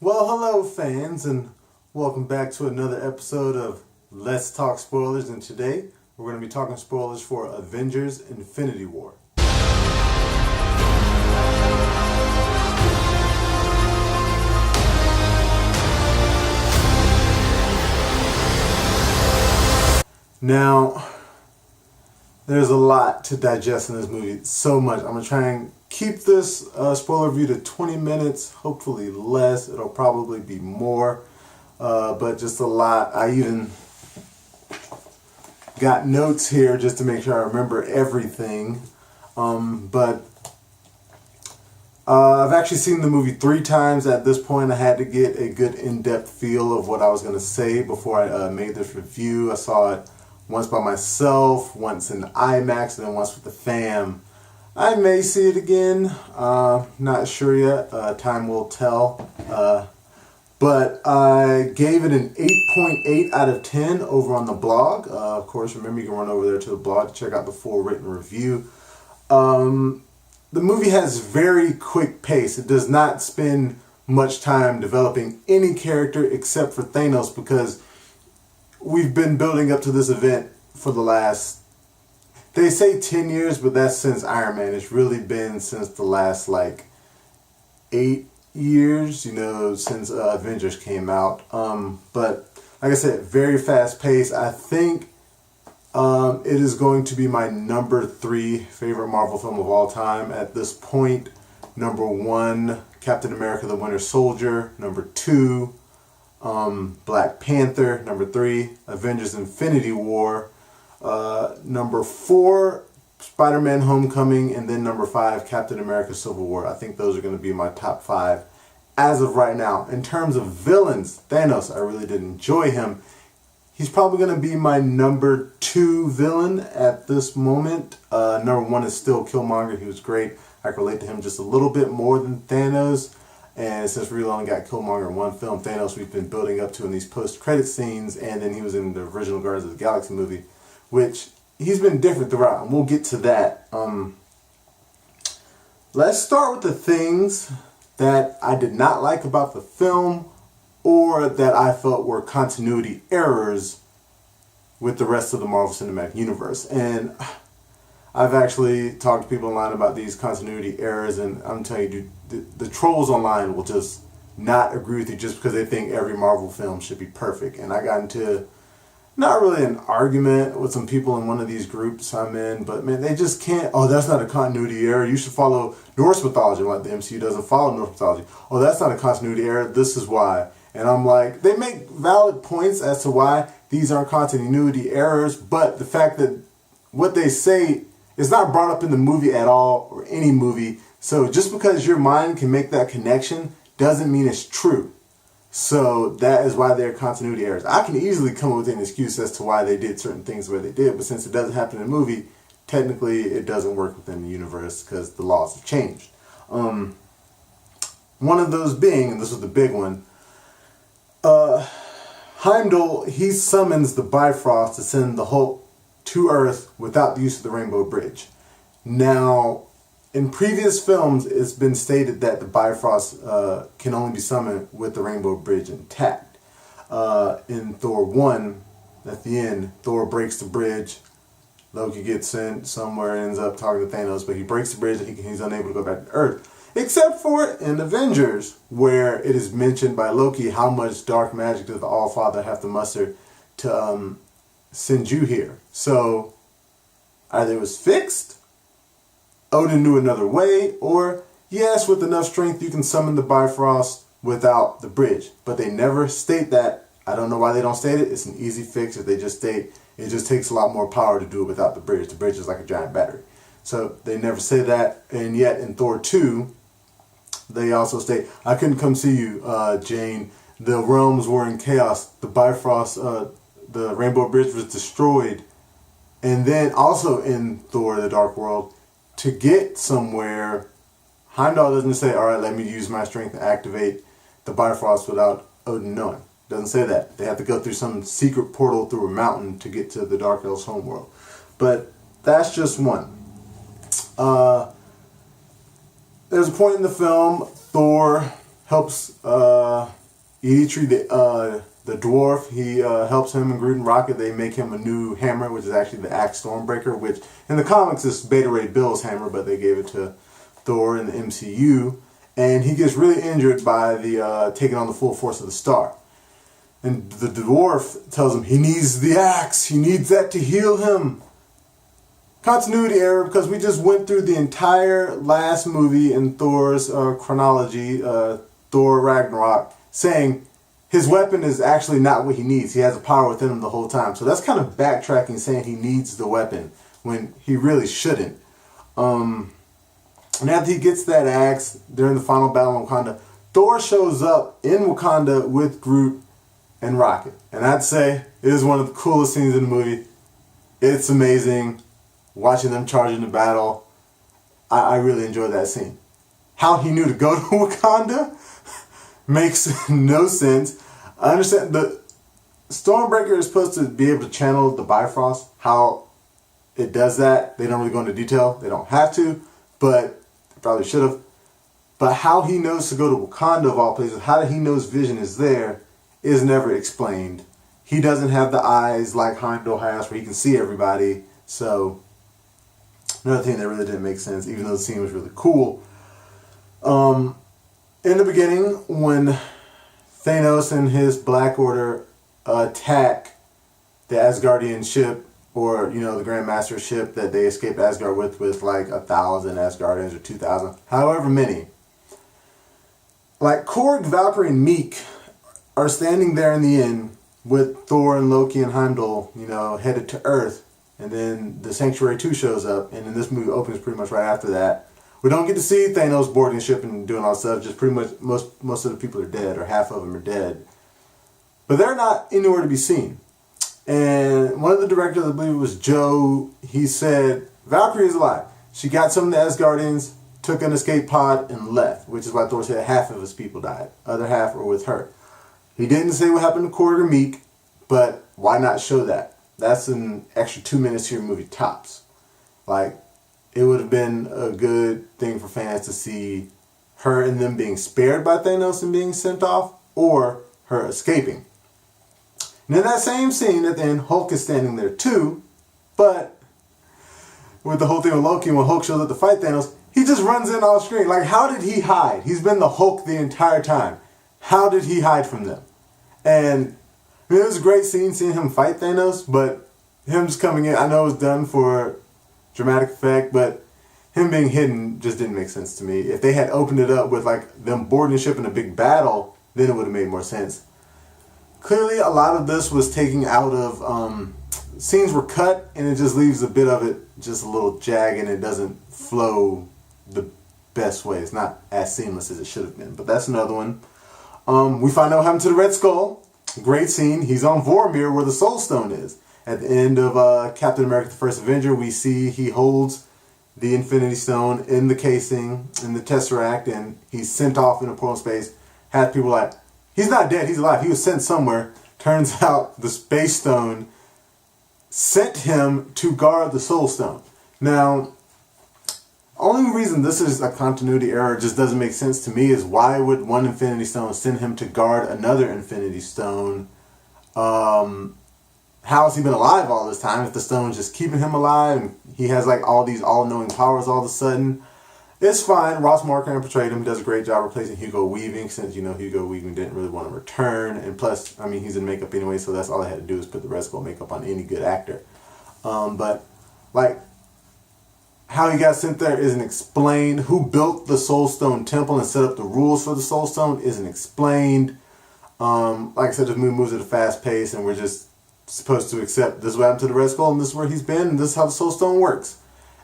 Well, hello fans, and welcome back to another episode of Let's Talk Spoilers, and today we're going to be talking spoilers for Avengers Infinity War. Now, there's a lot to digest in this movie, so much. I'm going to try and keep this spoiler review to 20 minutes, hopefully less. It'll probably be more, but just a lot. I even got notes here just to make sure I remember everything. But I've actually seen the movie 3 times at this point. I had to get a good in-depth feel of what I was going to say before I made this review. I saw it once by myself, once in IMAX, and then once with the fam. I may see it again, not sure yet, time will tell, but I gave it an 8.8 out of 10 over on the blog. Of course, remember you can run over there to the blog to check out the full written review. The movie has very quick pace. It does not spend much time developing any character except for Thanos, because we've been building up to this event for the last, they say 10 years, but that's since Iron Man. It's really been since the last 8 years, since Avengers came out. But like I said, very fast paced. I think it is going to be my number 3 favorite Marvel film of all time at this point. Number 1, Captain America the Winter Soldier. Number 2, Black Panther. Number 3, Avengers Infinity War. Number 4, Spider-Man Homecoming, and then number 5, Captain America Civil War. I think those are going to be my top 5 as of right now. In terms of villains, Thanos, I really did enjoy him. He's probably going to be my number 2 villain at this moment. Number 1 is still Killmonger. He was great. I can relate to him just a little bit more than Thanos. And since we only got Killmonger in one film, Thanos we've been building up to in these post-credit scenes, and then he was in the original Guardians of the Galaxy movie, which he's been different throughout, and we'll get to that. Let's start with the things that I did not like about the film, or that I felt were continuity errors with the rest of the Marvel Cinematic Universe. And I've actually talked to people online about these continuity errors, and I'm telling you, the trolls online will just not agree with you just because they think every Marvel film should be perfect. And I got into not really an argument with some people in one of these groups I'm in, but man, they just can't, oh, that's not a continuity error. You should follow Norse mythology, like the MCU doesn't follow Norse mythology. Oh, that's not a continuity error. This is why. And I'm like, they make valid points as to why these aren't continuity errors, but the fact that what they say is not brought up in the movie at all, or any movie. So just because your mind can make that connection doesn't mean it's true. So that is why there are continuity errors. I can easily come up with an excuse as to why they did certain things the way they did, but since it doesn't happen in the movie, technically it doesn't work within the universe because the laws have changed. One of those being, and this was the big one, Heimdall, he summons the Bifrost to send the Hulk to Earth without the use of the Rainbow Bridge. Now, in previous films, it's been stated that the Bifrost can only be summoned with the Rainbow Bridge intact. In Thor 1, at the end, Thor breaks the bridge. Loki gets sent somewhere, ends up talking to Thanos, but he breaks the bridge and he's unable to go back to Earth. Except for in Avengers, where it is mentioned by Loki how much dark magic does the All-Father have to muster to send you here. So, either it was fixed, Odin knew another way, or yes, with enough strength you can summon the Bifrost without the bridge. But they never state that. I don't know why they don't state it. It's an easy fix if they just state it just takes a lot more power to do it without the bridge. The bridge is like a giant battery. So they never say that, and yet in Thor 2, they also state, I couldn't come see you, Jane. The realms were in chaos. The Bifrost, the Rainbow Bridge was destroyed. And then also in Thor the Dark World, to get somewhere, Heimdall doesn't say, all right, let me use my strength to activate the Bifrost without Odin knowing. Doesn't say that. They have to go through some secret portal through a mountain to get to the Dark Elves' homeworld. But that's just one. There's a point in the film, Thor helps Eitri, the dwarf, he helps him and Groot and Rocket. They make him a new hammer, which is actually the Axe Stormbreaker, which in the comics is Beta Ray Bill's hammer, but they gave it to Thor in the MCU. And he gets really injured by the taking on the full force of the star. And the dwarf tells him he needs the axe. He needs that to heal him. Continuity error, because we just went through the entire last movie in Thor's chronology, Thor Ragnarok, saying his weapon is actually not what he needs. He has a power within him the whole time. So that's kind of backtracking, saying he needs the weapon when he really shouldn't. And after he gets that axe during the final battle in Wakanda, Thor shows up in Wakanda with Groot and Rocket. And I'd say it is one of the coolest scenes in the movie. It's amazing watching them charge into battle. I really enjoyed that scene. How he knew to go to Wakanda makes no sense. I understand the Stormbreaker is supposed to be able to channel the Bifrost. How it does that, they don't really go into detail. They don't have to, but they probably should have. But how he knows to go to Wakanda of all places, how he knows Vision is there, is never explained. He doesn't have the eyes like Heimdall has where he can see everybody. So, another thing that really didn't make sense, even though the scene was really cool. In the beginning, when Thanos and his Black Order attack the Asgardian ship, or, you know, the Grandmaster ship that they escaped Asgard with like 1,000 Asgardians or 2,000, however many. Like, Korg, Valkyrie, and Meek are standing there in the end with Thor and Loki and Heimdall, you know, headed to Earth. And then the Sanctuary 2 shows up, and then this movie opens pretty much right after that. We don't get to see Thanos boarding the ship and doing all that stuff. Just pretty much most of the people are dead, or half of them are dead. But they're not anywhere to be seen. And one of the directors, I believe it was Joe, he said, Valkyrie is alive. She got some of the Asgardians, took an escape pod, and left. Which is why Thor said half of his people died. Other half were with her. He didn't say what happened to Korg or Meek, but why not show that? That's an extra 2 minutes to your movie tops. Like, it would have been a good thing for fans to see her and them being spared by Thanos and being sent off, or her escaping. And in that same scene at the end, Hulk is standing there too, but with the whole thing with Loki, when Hulk shows up to fight Thanos, he just runs in off screen. Like, how did he hide? He's been the Hulk the entire time. How did he hide from them? And I mean, it was a great scene seeing him fight Thanos, but him just coming in, I know it was done for dramatic effect, but him being hidden just didn't make sense to me. If they had opened it up with like them boarding the ship in a big battle, then it would have made more sense. Clearly, a lot of this was taking out of, scenes were cut, and it just leaves a bit of it just a little jagged, and it doesn't flow the best way. It's not as seamless as it should have been, but that's another one. We find out what happened to the Red Skull. Great scene. He's on Vormir where the Soul Stone is. At the end of Captain America the First Avenger, we see he holds the Infinity Stone in the casing, in the Tesseract, and he's sent off in a portal space. Has people like, he's not dead, he's alive. He was sent somewhere. Turns out the Space Stone sent him to guard the Soul Stone. Now, only reason this is a continuity error, just doesn't make sense to me, is why would one Infinity Stone send him to guard another Infinity Stone? How has he been alive all this time if the stone's just keeping him alive and he has like all these all-knowing powers all of a sudden? It's fine. Ross Marquand portrayed him. He does a great job replacing Hugo Weaving, since, you know, Hugo Weaving didn't really want to return. And plus, I mean, he's in makeup anyway, so that's all I had to do is put the Red Skull makeup on any good actor. But, like, how he got sent there isn't explained. Who built the Soul Stone Temple and set up the rules for the Soul Stone isn't explained. Like I said, this movie moves at a fast pace, and we're just supposed to accept this is what happened to the Red Skull, and this is where he's been, and this is how the Soul Stone works.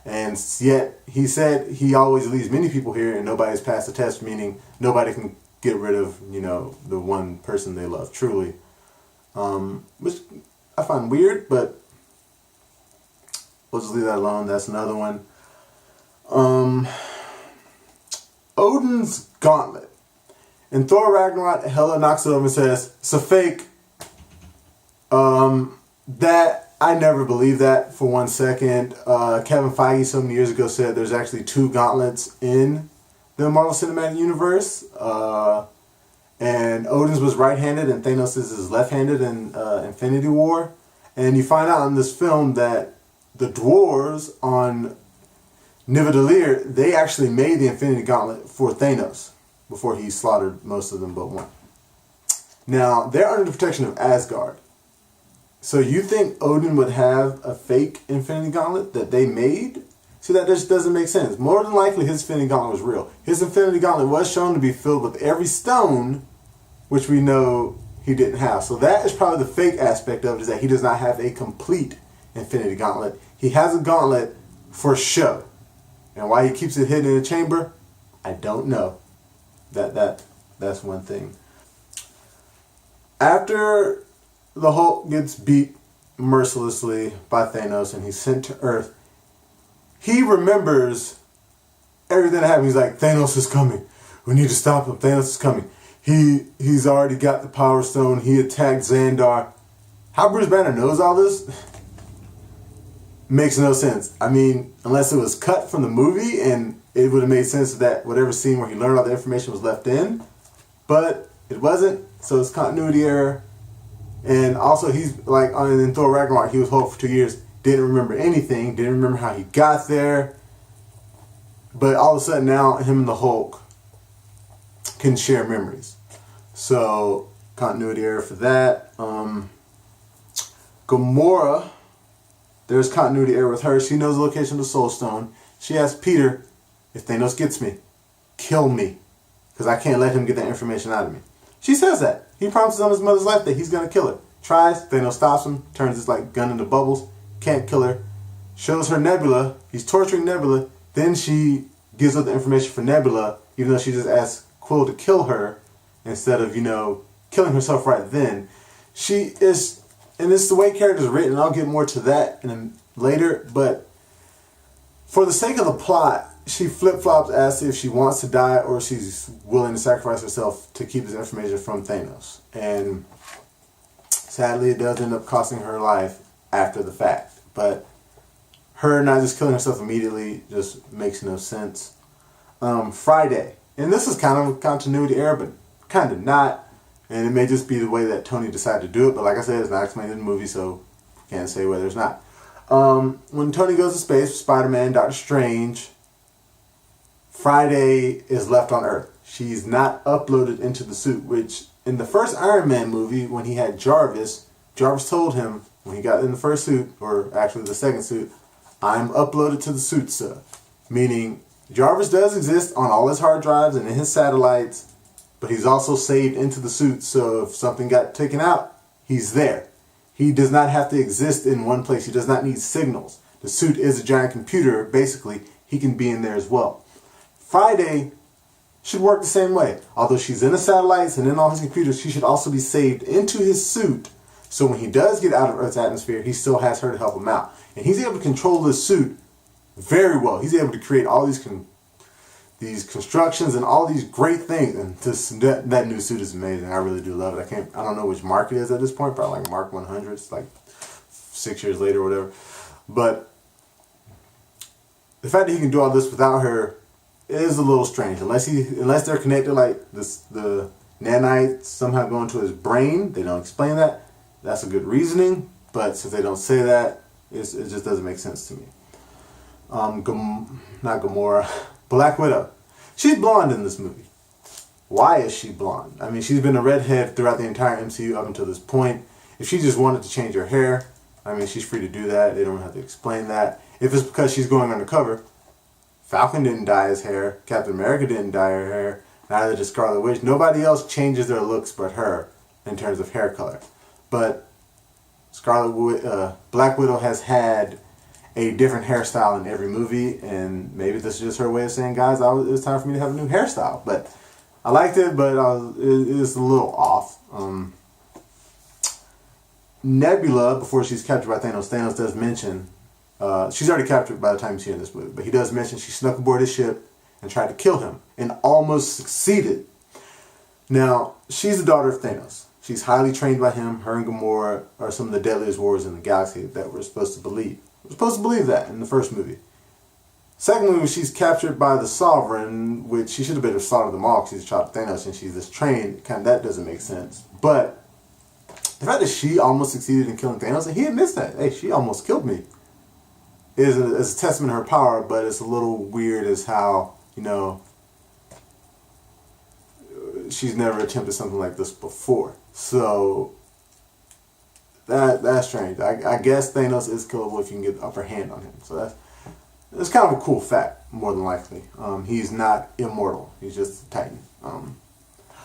And yet, he said he always leaves many people here, and nobody's passed the test, meaning nobody can get rid of, you know, the one person they love, truly. Which I find weird, but we'll just leave that alone. That's another one. Odin's gauntlet. In Thor Ragnarok, Hela knocks it over and says, it's a fake. That, I never believed that for 1 second. Kevin Feige so many years ago said there's actually 2 gauntlets in the Marvel Cinematic Universe. And Odin's was right-handed and Thanos is left-handed in Infinity War. And you find out in this film that the dwarves on Nidavellir, they actually made the Infinity Gauntlet for Thanos before he slaughtered most of them but one. Now, they're under the protection of Asgard. So you think Odin would have a fake Infinity Gauntlet that they made? See, that just doesn't make sense. More than likely, his Infinity Gauntlet was real. His Infinity Gauntlet was shown to be filled with every stone, which we know he didn't have. So that is probably the fake aspect of it, is that he does not have a complete Infinity Gauntlet. He has a gauntlet for show. And why he keeps it hidden in a chamber, I don't know. That's one thing. After the Hulk gets beat mercilessly by Thanos and he's sent to Earth, he remembers everything that happened. He's like, Thanos is coming. We need to stop him. Thanos is coming. He's already got the Power Stone. He attacked Xandar. How Bruce Banner knows all this makes no sense. I mean, unless it was cut from the movie, and it would have made sense that whatever scene where he learned all the information was left in. But it wasn't, so it's continuity error. And also, he's like, in Thor Ragnarok, he was Hulk for 2 years. Didn't remember anything. Didn't remember how he got there. But all of a sudden now, him and the Hulk can share memories. So, continuity error for that. Gamora, there's continuity error with her. She knows the location of the Soul Stone. She asks Peter, if Thanos gets me, kill me. Because I can't let him get that information out of me. She says that. He promises on his mother's life that he's going to kill her. Tries, Thanos stops him, turns his gun into bubbles. Can't kill her. Shows her Nebula. He's torturing Nebula. Then she gives up the information for Nebula, even though she just asked Quill to kill her instead of, killing herself right then. She is, and this is the way characters are written, and I'll get more to that later, but for the sake of the plot, she flip-flops as if she wants to die or she's willing to sacrifice herself to keep this information from Thanos. And sadly, it does end up costing her life after the fact. But her not just killing herself immediately just makes no sense. Friday. And this is kind of a continuity error, but kind of not. And it may just be the way that Tony decided to do it. But like I said, it's not explained in the movie, so can't say whether it's not. When Tony goes to space with Spider-Man, Doctor Strange, Friday is left on Earth. She's not uploaded into the suit, which in the first Iron Man movie, when he had Jarvis told him when he got in the first suit, or actually the second suit, I'm uploaded to the suit, sir. Meaning, Jarvis does exist on all his hard drives and in his satellites, but he's also saved into the suit, so if something got taken out, he's there. He does not have to exist in one place. He does not need signals. The suit is a giant computer. Basically, he can be in there as well. Friday should work the same way. Although she's in the satellites and in all his computers, she should also be saved into his suit. So when he does get out of Earth's atmosphere, he still has her to help him out. And he's able to control this suit very well. He's able to create all these constructions and all these great things. And that new suit is amazing. I really do love it. I don't know which mark it is at this point. Probably like Mark 100. It's like 6 years later or whatever. But the fact that he can do all this without her is a little strange. Unless they're connected, like the nanites somehow go into his brain. They don't explain that. That's a good reasoning. But since they don't say that, it just doesn't make sense to me. Not Gamora. Black Widow. She's blonde in this movie. Why is she blonde? I mean, she's been a redhead throughout the entire MCU up until this point. If she just wanted to change her hair, I mean, she's free to do that. They don't have to explain that. If it's because she's going undercover, Falcon didn't dye his hair. Captain America didn't dye her hair. Neither did Scarlet Witch. Nobody else changes their looks but her in terms of hair color. But Black Widow has had a different hairstyle in every movie, and maybe this is just her way of saying, guys, it was time for me to have a new hairstyle. But I liked it, but it is a little off. Nebula, before she's captured by Thanos does mention, she's already captured by the time you see her in this movie, but he does mention she snuck aboard his ship and tried to kill him, and almost succeeded. Now, she's the daughter of Thanos. She's highly trained by him. Her and Gamora are some of the deadliest warriors in the galaxy that we're supposed to believe. We're supposed to believe that in the first movie. Secondly, when she's captured by the Sovereign, which she should have been slaughtered them all because she's shot Thanos and she's this trained, that doesn't make sense. But the fact that she almost succeeded in killing Thanos, and he admits that, hey, she almost killed me, is a testament to her power, but it's a little weird as how, she's never attempted something like this before. So that's strange. I guess Thanos is killable if you can get the upper hand on him. So that's kind of a cool fact, more than likely. He's not immortal. He's just a Titan.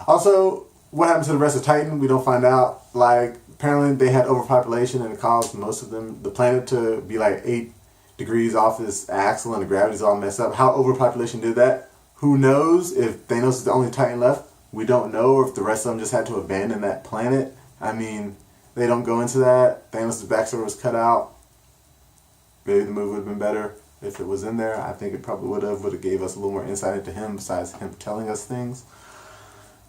Also, what happens to the rest of Titan, we don't find out. Like, apparently they had overpopulation and it caused most of the planet to be like 8 degrees off its axle and the gravity's all messed up. How overpopulation did that? Who knows? If Thanos is the only Titan left, we don't know. Or if the rest of them just had to abandon that planet. I mean, they don't go into that. Thanos' backstory was cut out. Maybe the movie would have been better if it was in there. I think it probably would have gave us a little more insight into him besides him telling us things.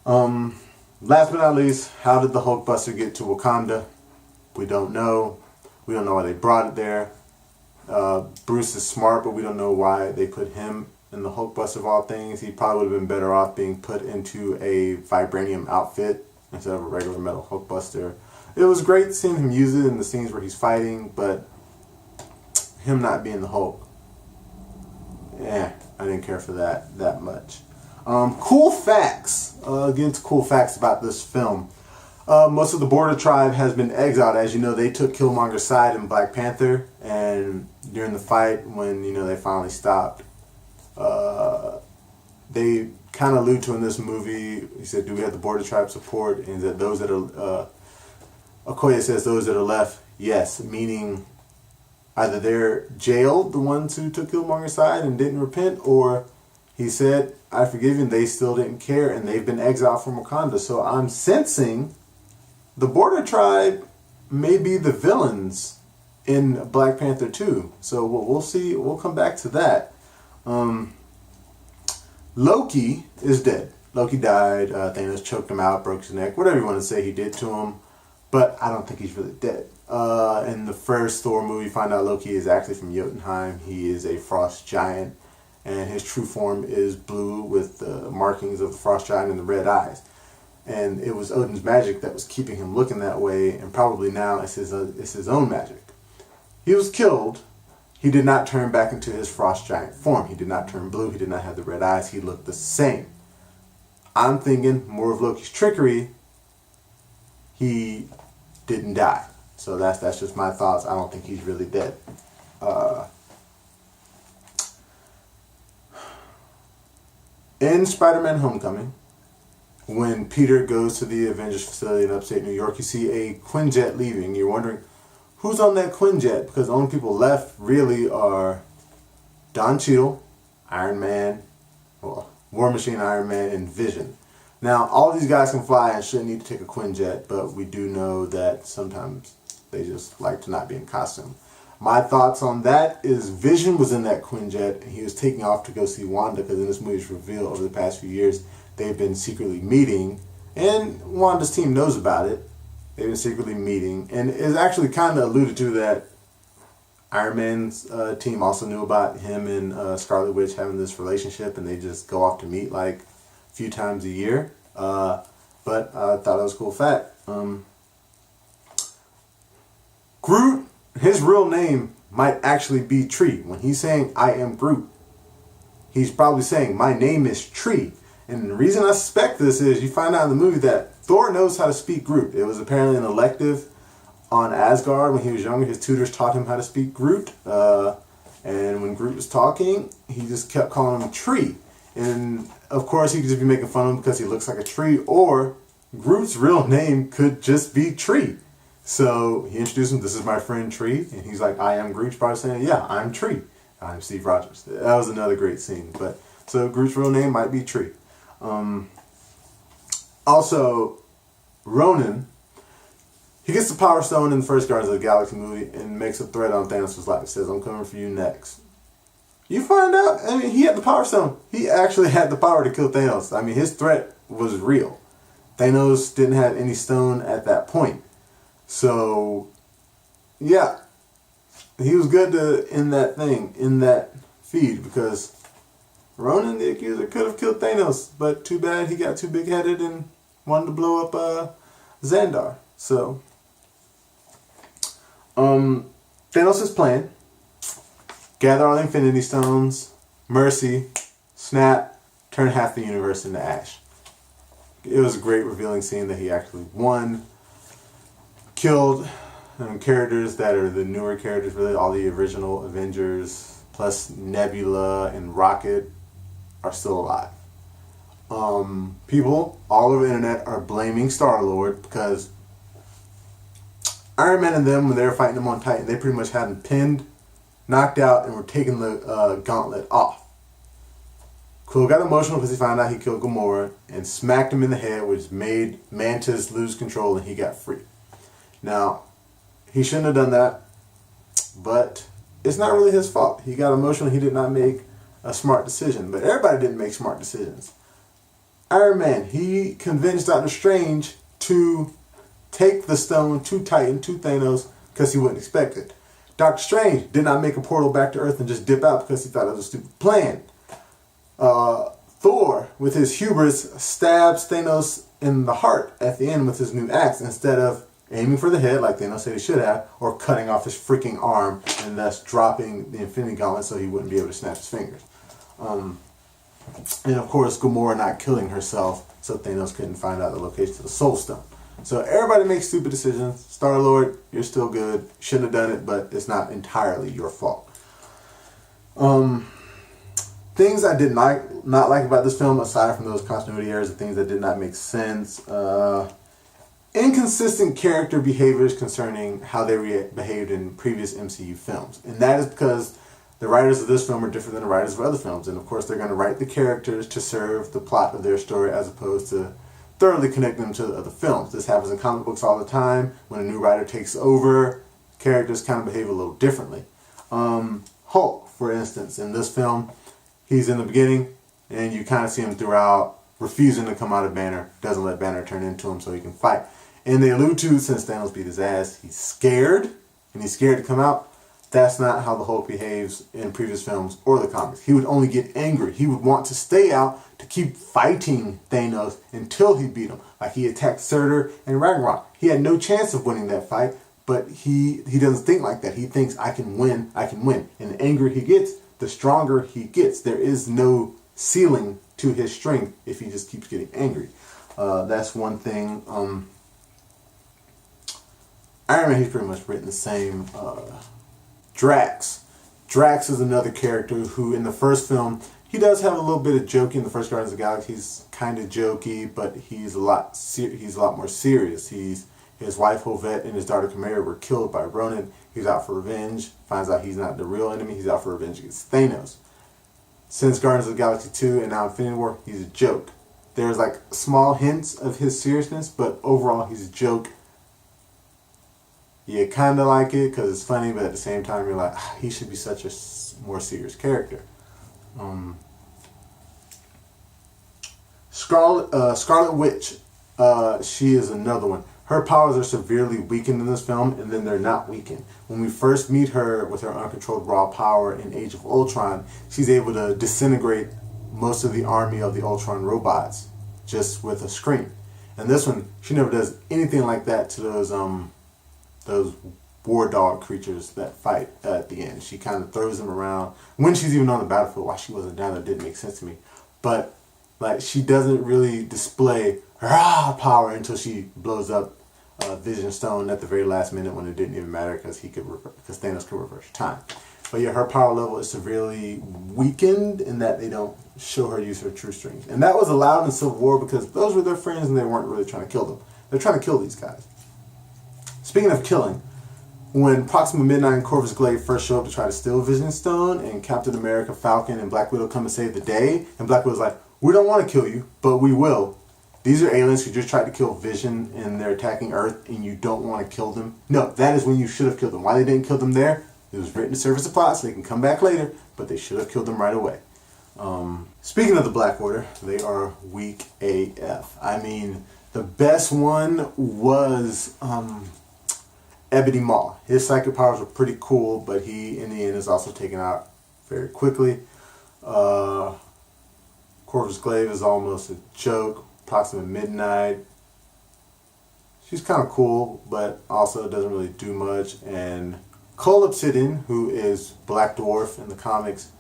Last but not least, how did the Hulkbuster get to Wakanda? We don't know. We don't know why they brought it there. Bruce is smart, but we don't know why they put him in the Hulkbuster of all things. He probably would have been better off being put into a vibranium outfit instead of a regular metal Hulkbuster. It was great seeing him use it in the scenes where he's fighting, but him not being the Hulk, I didn't care for that much. Cool facts. Again, cool facts about this film. Most of the Border Tribe has been exiled. As you know, they took Killmonger's side in Black Panther, and during the fight, when they finally stopped, they kind of allude to in this movie. He said, "Do we have the Border Tribe support?" And that those that are, Okoye says, those that are left, yes, meaning either they're jailed, the ones who took Killmonger's side and didn't repent, or he said, "I forgive you," and they still didn't care, and they've been exiled from Wakanda. So I'm sensing the Border Tribe may be the villains in Black Panther 2. So we'll see. We'll come back to that. Loki is dead. Loki died. Thanos choked him out, broke his neck, whatever you want to say he did to him. But I don't think he's really dead. In the first Thor movie, you find out Loki is actually from Jotunheim. He is a frost giant, and his true form is blue with the markings of the frost giant and the red eyes. And it was Odin's magic that was keeping him looking that way, and probably now it's his own magic. He was killed. He did not turn back into his frost giant form. He did not turn blue. He did not have the red eyes. He looked the same. I'm thinking more of Loki's trickery. He didn't die. So that's just my thoughts. I don't think he's really dead. In Spider-Man Homecoming, when Peter goes to the Avengers facility in upstate New York, you see a Quinjet leaving. You're wondering, who's on that Quinjet? Because the only people left really are Don Cheadle, Iron Man, War Machine, Iron Man, and Vision. Now, all these guys can fly and shouldn't need to take a Quinjet, but we do know that sometimes they just like to not be in costume. My thoughts on that is Vision was in that Quinjet, and he was taking off to go see Wanda, because in this movie it's revealed over the past few years they've been secretly meeting, and Wanda's team knows about it. They've been secretly meeting, and it's actually kind of alluded to that Iron Man's team also knew about him and Scarlet Witch having this relationship, and they just go off to meet like a few times a year. But I thought it was a cool fact. Groot, his real name might actually be Tree. When he's saying, "I am Groot," he's probably saying, "My name is Tree." And the reason I suspect this is you find out in the movie that Thor knows how to speak Groot. It was apparently an elective on Asgard when he was younger. His tutors taught him how to speak Groot. And when Groot was talking, he just kept calling him Tree. And of course, he could just be making fun of him because he looks like a tree, or Groot's real name could just be Tree. So he introduced him, "This is my friend Tree," and he's like, "I am Groot." He's probably saying, "Yeah, I'm Tree. I'm Steve Rogers." That was another great scene. But so Groot's real name might be Tree. Also, Ronan, he gets the Power Stone in the first Guardians of the Galaxy movie and makes a threat on Thanos' life. Says, "I'm coming for you next." You find out, I mean, he had the Power Stone. He actually had the power to kill Thanos. I mean, his threat was real. Thanos didn't have any stone at that point. So, yeah, he was good in that feed, because Ronan the Accuser could have killed Thanos, but too bad he got too big-headed and wanted to blow up Xandar. So, Thanos' plan: gather all the Infinity Stones, mercy, snap, turn half the universe into ash. It was a great revealing scene that he actually won. Killed characters that are the newer characters, really all the original Avengers, plus Nebula and Rocket are still alive. People all over the internet are blaming Star-Lord because Iron Man and them, when they were fighting him on Titan, they pretty much had him pinned, knocked out, and were taking the gauntlet off. Quill got emotional because he found out he killed Gamora and smacked him in the head, which made Mantis lose control and he got free. Now, he shouldn't have done that, but it's not really his fault. He got emotional. He did not make a smart decision, but everybody didn't make smart decisions. Iron Man, he convinced Doctor Strange to take the stone to Titan, to Thanos, because he wouldn't expect it. Doctor Strange did not make a portal back to Earth and just dip out because he thought it was a stupid plan. Thor, with his hubris, stabs Thanos in the heart at the end with his new axe instead of aiming for the head like Thanos said he should have, or cutting off his freaking arm and thus dropping the Infinity Gauntlet so he wouldn't be able to snap his fingers. And of course, Gamora not killing herself so Thanos couldn't find out the location of the Soul Stone. So everybody makes stupid decisions. Star-Lord, you're still good. Shouldn't have done it, but it's not entirely your fault. Things I did not like about this film, aside from those continuity errors and things that did not make sense, inconsistent character behaviors concerning how they behaved in previous MCU films. And that is because the writers of this film are different than the writers of other films. And of course, they're going to write the characters to serve the plot of their story as opposed to thoroughly connecting them to the other films. This happens in comic books all the time. When a new writer takes over, characters kind of behave a little differently. Hulk, for instance, in this film, he's in the beginning, and you kind of see him throughout, refusing to come out of Banner, doesn't let Banner turn into him so he can fight. And they allude to, since Thanos beat his ass, he's scared, and he's scared to come out. That's not how the Hulk behaves in previous films or the comics. He would only get angry. He would want to stay out to keep fighting Thanos until he beat him. Like he attacked Surtur and Ragnarok. He had no chance of winning that fight, but he doesn't think like that. He thinks, I can win. And the angrier he gets, the stronger he gets. There is no ceiling to his strength if he just keeps getting angry. That's one thing. Iron Man, he's pretty much written the same. Drax is another character who in the first film, he does have a little bit of jokey. In the first Guardians of the Galaxy, he's kind of jokey, but he's a lot more serious. His wife Hovette and his daughter Chimera were killed by Ronan. He's out for revenge. Finds out he's not the real enemy. He's out for revenge against Thanos. Since Guardians of the Galaxy 2 and now Infinity War, he's a joke. There's like small hints of his seriousness, but overall he's a joke. You kind of like it because it's funny, but at the same time you're like, he should be such a more serious character. Scarlet Witch, she is another one. Her powers are severely weakened in this film, and then they're not weakened. When we first meet her with her uncontrolled raw power in Age of Ultron, she's able to disintegrate most of the army of the Ultron robots just with a scream. And this one, she never does anything like that to those war dog creatures that fight at the end. She kind of throws them around when she's even on the battlefield. Why she wasn't down there didn't make sense to me. But like she doesn't really display her power until she blows up Vision Stone at the very last minute when it didn't even matter because Thanos could reverse time. But yeah, her power level is severely weakened in that they don't show her use her true strength. And that was allowed in Civil War because those were their friends and they weren't really trying to kill them. They're trying to kill these guys. Speaking of killing, when Proxima Midnight and Corvus Glaive first show up to try to steal Vision Stone, and Captain America, Falcon, and Black Widow come and save the day, and Black Widow's like, we don't want to kill you, but we will. These are aliens who just tried to kill Vision, and they're attacking Earth, and you don't want to kill them. No, that is when you should have killed them. Why they didn't kill them there? It was written to serve as a plot so they can come back later, but they should have killed them right away. Speaking of the Black Order, they are weak AF. I mean, the best one was Ebony Maw. His psychic powers were pretty cool, but he, in the end, is also taken out very quickly. Corvus Glaive is almost a joke. Approximate Midnight. She's kind of cool, but also doesn't really do much. And Cole Obsidian, who is Black Dwarf in the comics,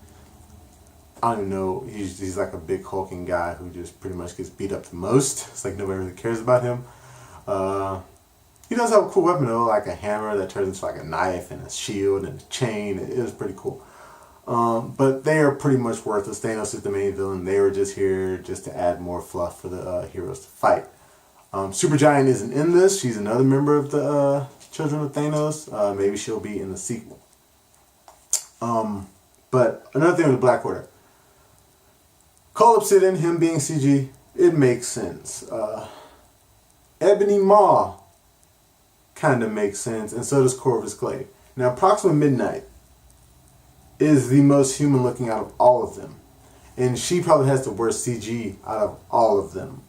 I don't even know, he's like a big hulking guy who just pretty much gets beat up the most. It's like nobody really cares about him. He does have a cool weapon though, like a hammer that turns into like a knife and a shield and a chain. It was pretty cool. But they are pretty much worthless. Thanos is the main villain. They were just here just to add more fluff for the heroes to fight. Supergiant isn't in this. She's another member of the Children of Thanos. Maybe she'll be in the sequel. But another thing with the Black Order. Cole Obsidian, him being CG, it makes sense. Ebony Maw kind of makes sense, and so does Corvus Glaive. Now, Proxima Midnight is the most human looking out of all of them. And she probably has the worst CG out of all of them.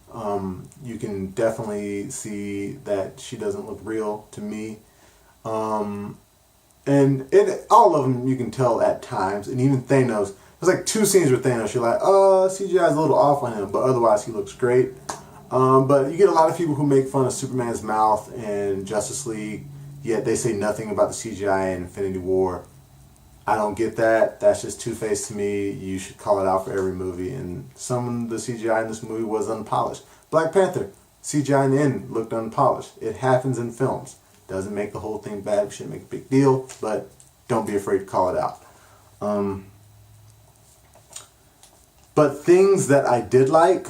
You can definitely see that she doesn't look real to me. And all of them you can tell at times, and even Thanos. There's like 2 scenes with Thanos. You're like, CGI is a little off on him, but otherwise he looks great. But you get a lot of people who make fun of Superman's mouth in Justice League, yet they say nothing about the CGI in Infinity War. I don't get that. That's just two-faced to me. You should call it out for every movie. And some of the CGI in this movie was unpolished. Black Panther, CGI in the end looked unpolished. It happens in films. Doesn't make the whole thing bad. We shouldn't make a big deal, but don't be afraid to call it out. But things that I did like,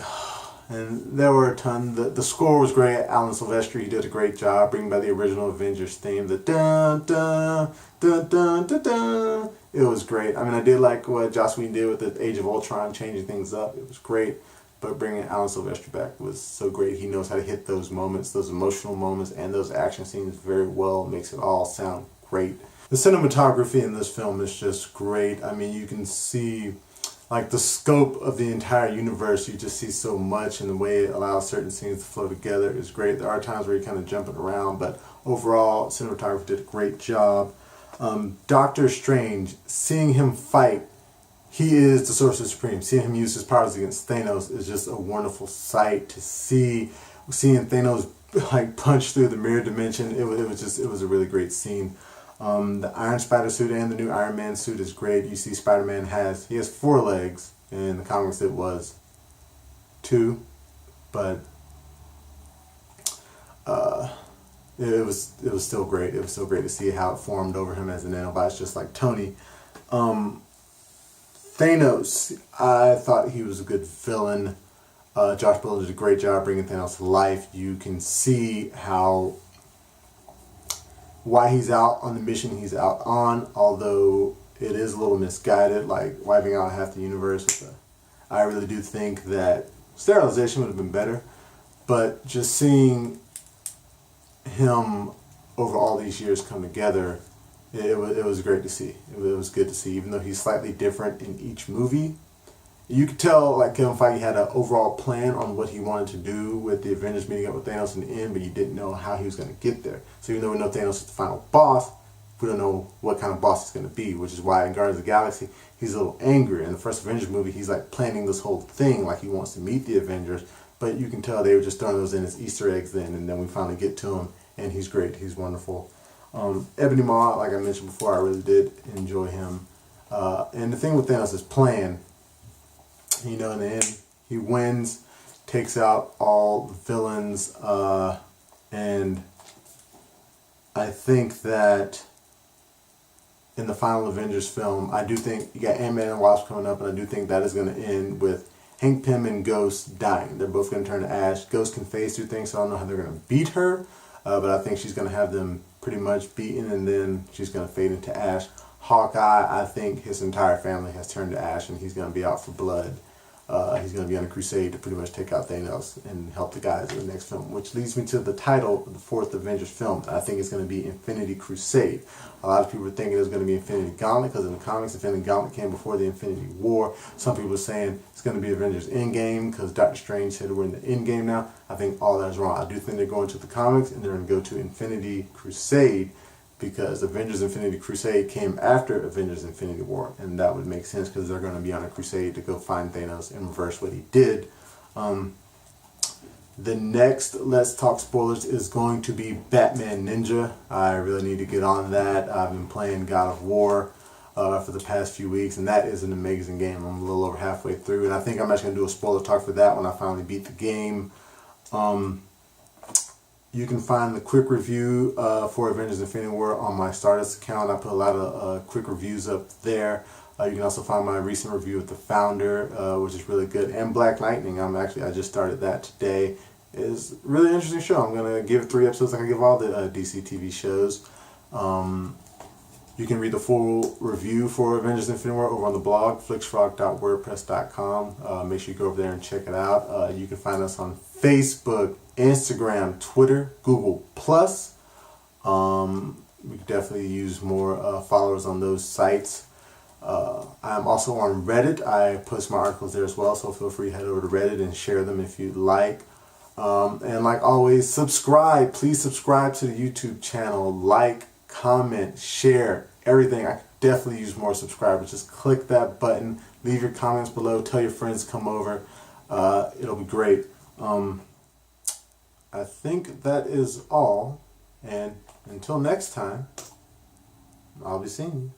and there were a ton. The score was great. Alan Silvestri, he did a great job bringing back the original Avengers theme. The dun dun dun dun dun dun. It was great. I mean, I did like what Joss Whedon did with the Age of Ultron, changing things up. It was great. But bringing Alan Silvestri back was so great. He knows how to hit those moments, those emotional moments, and those action scenes very well. Makes it all sound great. The cinematography in this film is just great. I mean, you can see like the scope of the entire universe. You just see so much, and the way it allows certain scenes to flow together is great. There are times where you're kind of jumping around, but overall, cinematography did a great job. Doctor Strange, seeing him fight, he is the Sorcerer Supreme. Seeing him use his powers against Thanos is just a wonderful sight to see. Seeing Thanos like punch through the mirror dimension, it was a really great scene. The Iron Spider suit and the new Iron Man suit is great. You see Spider-Man has 4 legs. In the comics it was 2, but it was still great. It was still great to see how it formed over him as a nanobot, just like Tony. Thanos, I thought he was a good villain. Josh Brolin did a great job bringing Thanos to life. You can see why he's out on the mission he's out on, although it is a little misguided, like wiping out half the universe. I really do think that sterilization would have been better, but just seeing him over all these years come together, it was great to see. It was good to see, even though he's slightly different in each movie. You could tell like Kevin Feige had an overall plan on what he wanted to do with the Avengers meeting up with Thanos in the end, but you didn't know how he was going to get there. So even though we know Thanos is the final boss, we don't know what kind of boss he's going to be, which is why in Guardians of the Galaxy, he's a little angry. In the first Avengers movie, he's like planning this whole thing, like he wants to meet the Avengers, but you can tell they were just throwing those in as Easter eggs then, and then we finally get to him, and he's great. He's wonderful. Ebony Maw, like I mentioned before, I really did enjoy him. And the thing with Thanos' plan, in the end, he wins, takes out all the villains, and I think that in the final Avengers film, I do think you got Ant-Man and Wasp coming up, and I do think that is going to end with Hank Pym and Ghost dying. They're both going to turn to ash. Ghost can phase through things, so I don't know how they're going to beat her, but I think she's going to have them pretty much beaten, and then she's going to fade into ash. Hawkeye, I think his entire family has turned to ash, and he's going to be out for blood. He's going to be on a crusade to pretty much take out Thanos and help the guys in the next film, which leads me to the title of the 4th Avengers film. I think it's going to be Infinity Crusade. A lot of people are thinking it's going to be Infinity Gauntlet because in the comics, Infinity Gauntlet came before the Infinity War. Some people are saying it's going to be Avengers Endgame because Doctor Strange said we're in the Endgame now. I think all that is wrong. I do think they're going to the comics and they're going to go to Infinity Crusade because Avengers Infinity Crusade came after Avengers Infinity War, and that would make sense because they're going to be on a crusade to go find Thanos and reverse what he did. The next Let's Talk Spoilers is going to be Batman Ninja. I really need to get on that. I've been playing God of War for the past few weeks, and that is an amazing game. I'm a little over halfway through, and I think I'm actually going to do a spoiler talk for that when I finally beat the game. You can find the quick review for Avengers Infinity War on my Stardust account. I put a lot of quick reviews up there. You can also find my recent review with The Founder, which is really good. And Black Lightning, I just started that today. It's a really interesting show. I'm going to give it 3 episodes like I give all the DC TV shows. You can read the full review for Avengers Infinity War over on the blog, flixfrog.wordpress.com. Make sure you go over there and check it out. You can find us on Facebook, Instagram, Twitter, Google+. We could definitely use more followers on those sites. I'm also on Reddit. I post my articles there as well, so feel free to head over to Reddit and share them if you'd like. And like always, subscribe. Please subscribe to the YouTube channel. Like, comment, share, everything. I could definitely use more subscribers. Just click that button. Leave your comments below. Tell your friends to come over. It'll be great. I think that is all. And until next time, I'll be seeing you.